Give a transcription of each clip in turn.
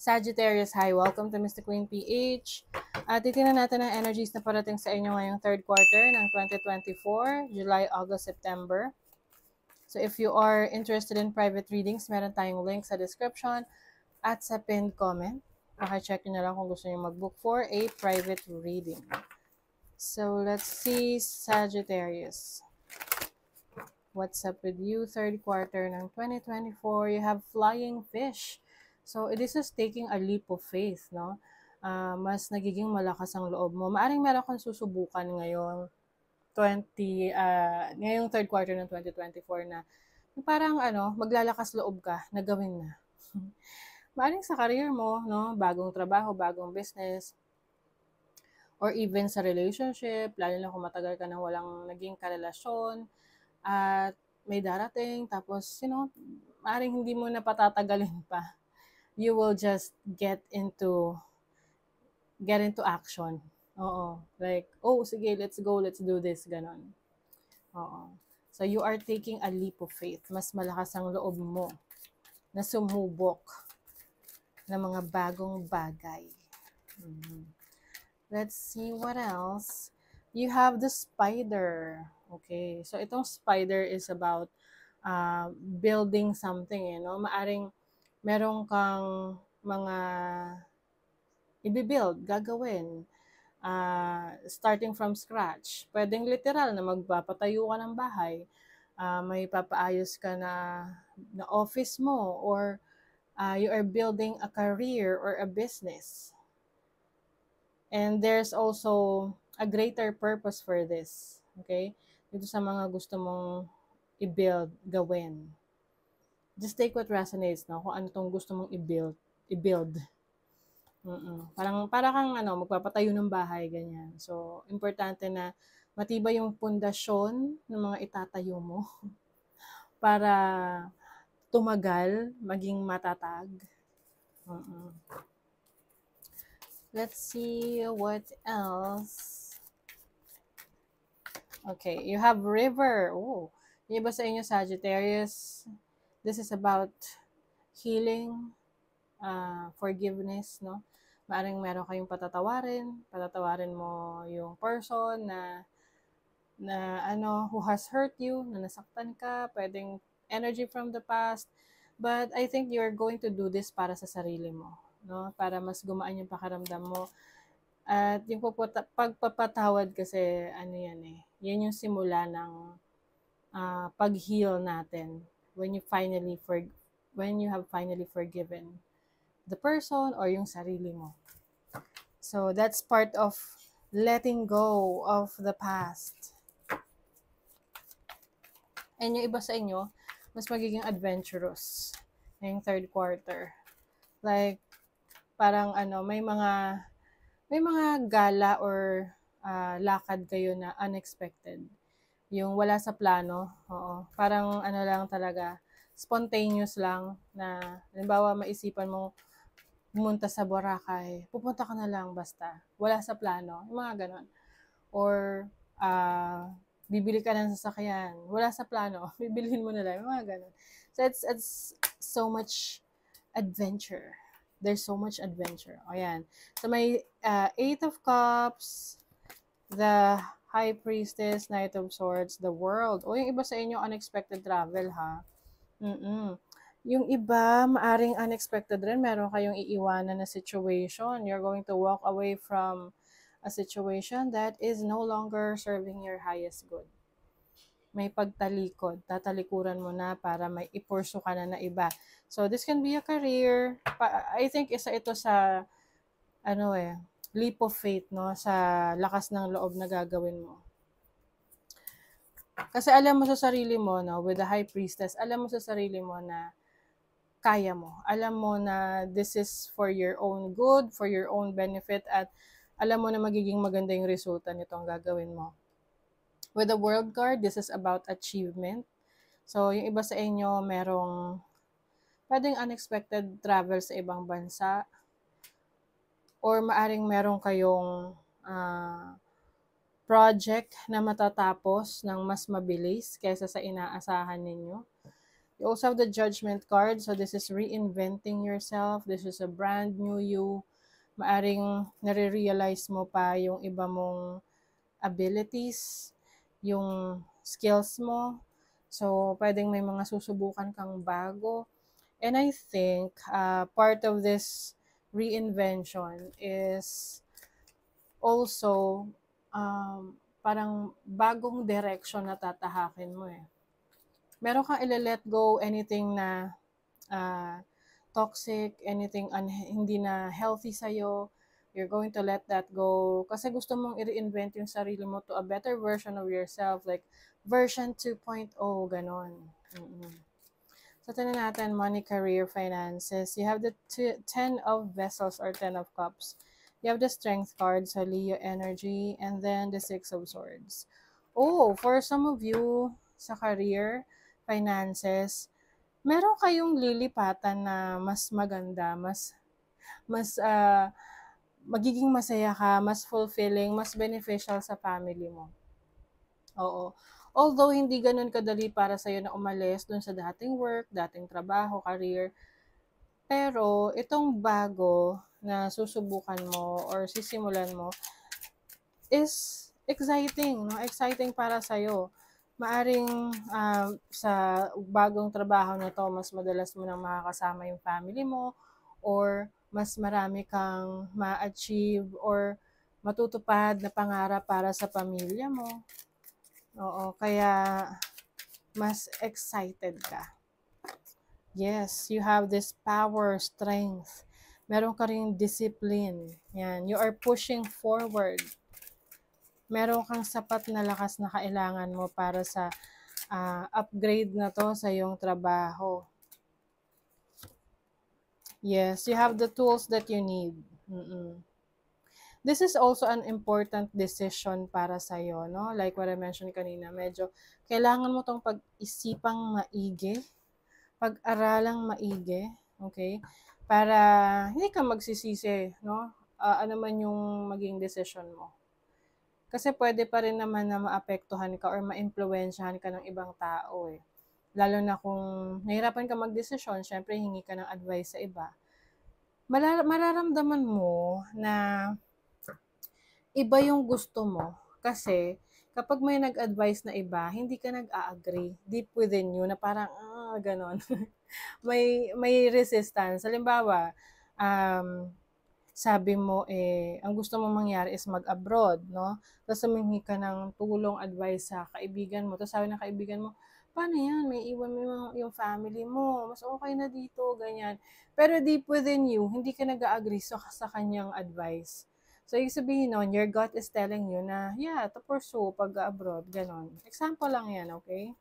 Sagittarius, hi. Welcome to Mr. Queen PH. Titingnan natin ang energies na parating sa inyo ngayong third quarter ng 2024, July, August, September. So if you are interested in private readings, meron tayong link sa description at sa pinned comment. Maka-check nyo na lang kung gusto nyo mag-book for a private reading. So let's see, Sagittarius. What's up with you? Third quarter ng 2024, you have flying fish. So, this is taking a leap of faith, no? Mas nagiging malakas ang loob mo. Maaring meron kang susubukan ngayong third quarter ng 2024 na parang maglalakas loob ka na gawin na. Maaring sa career mo, no? Bagong trabaho, bagong business, or even sa relationship, lalo na kung matagal ka nang walang naging karelasyon, at may darating, tapos, maaring hindi mo na patatagalin pa. You will just get into action. Oo. Like, oh, sige, let's go, let's do this, ganon. Oo. So, you are taking a leap of faith. Mas malakas ang loob mo na sumubok ng mga bagong bagay. Let's see what else. You have the spider. Okay. So, itong spider is about building something, Maaring meron kang mga i-build, gagawin, starting from scratch. Pwedeng literal na magpapatayo ka ng bahay, may papaayos ka na office mo, or you are building a career or a business. And there's also a greater purpose for this. Okay? Dito sa mga gusto mong i-build, gawin. Just take what resonates, no? Kung ano tong gusto mong i-build. Para kang magpapatayo ng bahay, ganyan. So, importante na matibay yung pundasyon ng mga itatayo mo para tumagal, maging matatag. Let's see what else. Okay, you have river. Oh, yung iba sa inyo, Sagittarius, this is about healing, forgiveness, no? Maaring meron kayong patatawarin mo yung person na who has hurt you, na nasaktan ka, pwedeng energy from the past, but I think you're going to do this para sa sarili mo, no? Para mas gumaan yung pakiramdam mo. At yung pagpapatawad kasi, yan yung simula ng pag-heal natin when you have finally forgiven the person or yung sarili mo. So that's part of letting go of the past. And yung iba sa inyo, mas magiging adventurous ngayong third quarter. Like, parang may mga gala or lakad kayo na unexpected. Yung wala sa plano, oo. Parang lang talaga, spontaneous lang na, halimbawa, maisipan mo pumunta sa Boracay, pupunta ka na lang basta. Wala sa plano, yung mga ganon. Or, bibili ka ng sasakyan, wala sa plano, bibilhin mo na lang, yung mga ganon. So, it's so much adventure. There's so much adventure. O yan. So, may Eight of Cups, the High Priestess, Knight of Swords, the World. O, yung iba sa inyo, unexpected travel, ha? Yung iba, maaring unexpected rin. Meron kayong iiwanan na situation. You're going to walk away from a situation that is no longer serving your highest good. May pagtalikod. Tatalikuran mo na para may ipurso ka na iba. So, this can be a career. I think isa ito sa, leap of faith, no? Sa lakas ng loob na gagawin mo. Kasi alam mo sa sarili mo, no? With the High Priestess, alam mo sa sarili mo na kaya mo. Alam mo na this is for your own good, for your own benefit, at alam mo na magiging maganda yung resulta nitong gagawin mo. With the World card, this is about achievement. So, yung iba sa inyo, merong pwedeng unexpected travel sa ibang bansa, or maaring meron kayong project na matatapos ng mas mabilis kaysa sa inaasahan ninyo. You also have the Judgment card. So this is reinventing yourself. This is a brand new you. Maaring nare-realize mo pa yung iba mong abilities, yung skills mo. So, pwedeng may mga susubukan kang bago. And I think part of this reinvention is also parang bagong direction na tatahakin mo eh. Meron kang ile-let go anything na toxic, anything hindi na healthy sa'yo. You're going to let that go. Kasi gusto mong i-reinvent yung sarili mo to a better version of yourself. Like, version 2.0, ganon. So, tignan natin, money, career, finances. You have the 10 of vessels or 10 of cups. You have the strength card, so Leo energy, and then the 6 of swords. Oh, for some of you, sa career, finances, meron kayong lilipatan na mas maganda, mas magiging masaya ka, mas fulfilling, mas beneficial sa family mo. Oo. Although hindi ganun kadali para sa'yo na umalis dun sa dating work, dating trabaho, career, pero itong bago na susubukan mo or sisimulan mo is exciting, no? Exciting para sa'yo. Maaring sa bagong trabaho na to, mas madalas mo nang makakasama yung family mo or mas marami kang ma-achieve or matutupad na pangarap para sa pamilya mo. Oo, kaya mas excited ka. Yes, you have this power, strength. Meron ka ring discipline. Yan, you are pushing forward. Meron kang sapat na lakas na kailangan mo para sa upgrade na to sa iyong trabaho. Yes, you have the tools that you need. This is also an important decision para sa iyo, no? Like what I mentioned kanina, medyo kailangan mo tong pag-isipang maigi, pag-aralang maigi, okay? Para hindi ka magsisisi, no? Ano man yung maging decision mo. Kasi pwede pa rin naman na maapektuhan ka or maimpluwensyahan ka ng ibang tao eh. Lalo na kung nahirapan ka magdesisyon, syempre hingi ka ng advice sa iba. Mararamdaman mo na iba yung gusto mo. Kasi kapag may nag-advise na iba, hindi ka nag-a-agree deep within you na parang, ganon. may resistance. Halimbawa, sabi mo, ang gusto mo mangyari is mag-abroad, no? Tapos humingi ka ng tulong, advice sa kaibigan mo. Tapos sabi ng kaibigan mo, paano yan? May iwan mo yung family mo. Mas okay na dito, ganyan. Pero deep within you, hindi ka nag-a-agree sa kanyang advice. So, ibig sabihin nun, your gut is telling you na, yeah, to pursue pag-abroad, ganon. Example lang yan, okay?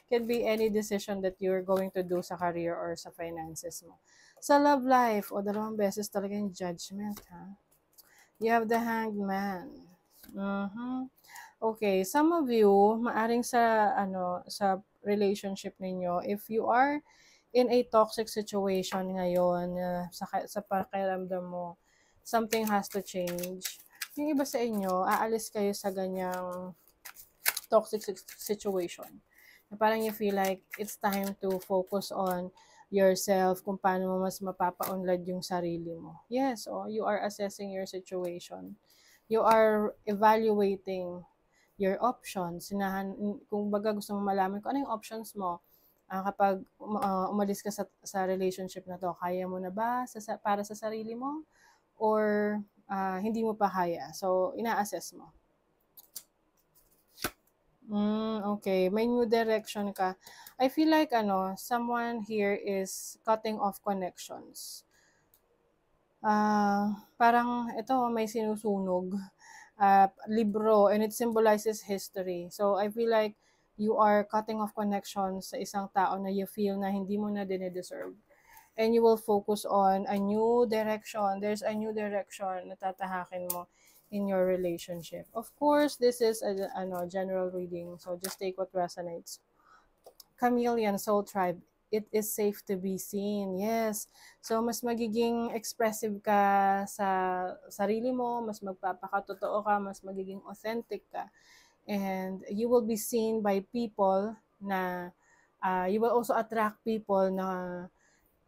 Can be any decision that you're going to do sa career or sa finances mo. Sa love life, dalawang beses talaga yung judgment, ha? You have the hanged man. Okay, some of you, maaring sa relationship ninyo, if you are in a toxic situation ngayon, sa pakiramdam mo, something has to change. Yung iba sa inyo, aalis kayo sa ganyang toxic situation. Parang you feel like it's time to focus on yourself, kung paano mo mas mapapaunlad yung sarili mo. Yes, you are assessing your situation. You are evaluating your options. Kung baga gusto mo malaman kung ano yung options mo, kapag umalis ka sa relationship na to, kaya mo na ba para sa sarili mo? Or hindi mo pa kaya? So, ina-assess mo. Okay, may new direction ka. I feel like someone here is cutting off connections. Parang ito may sinusunog libro, and it symbolizes history. So I feel like you are cutting off connections sa isang tao na you feel na hindi mo na dine-deserve. And you will focus on a new direction. There's a new direction na tatahakin mo in your relationship. Of course, this is a general reading, so just take what resonates. Chameleon Soul Tribe, it is safe to be seen. Yes. So, mas magiging expressive ka sa sarili mo, mas magpapakatotoo ka, mas magiging authentic ka. And you will be seen by people na You will also attract people na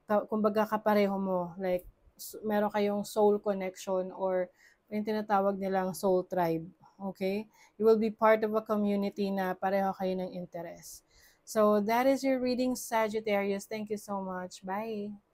kumbaga kapareho mo, like meron kayong soul connection or yung tinatawag nilang soul tribe. Okay? You will be part of a community na pareho kayo ng interest. So that is your reading, Sagittarius. Thank you so much. Bye.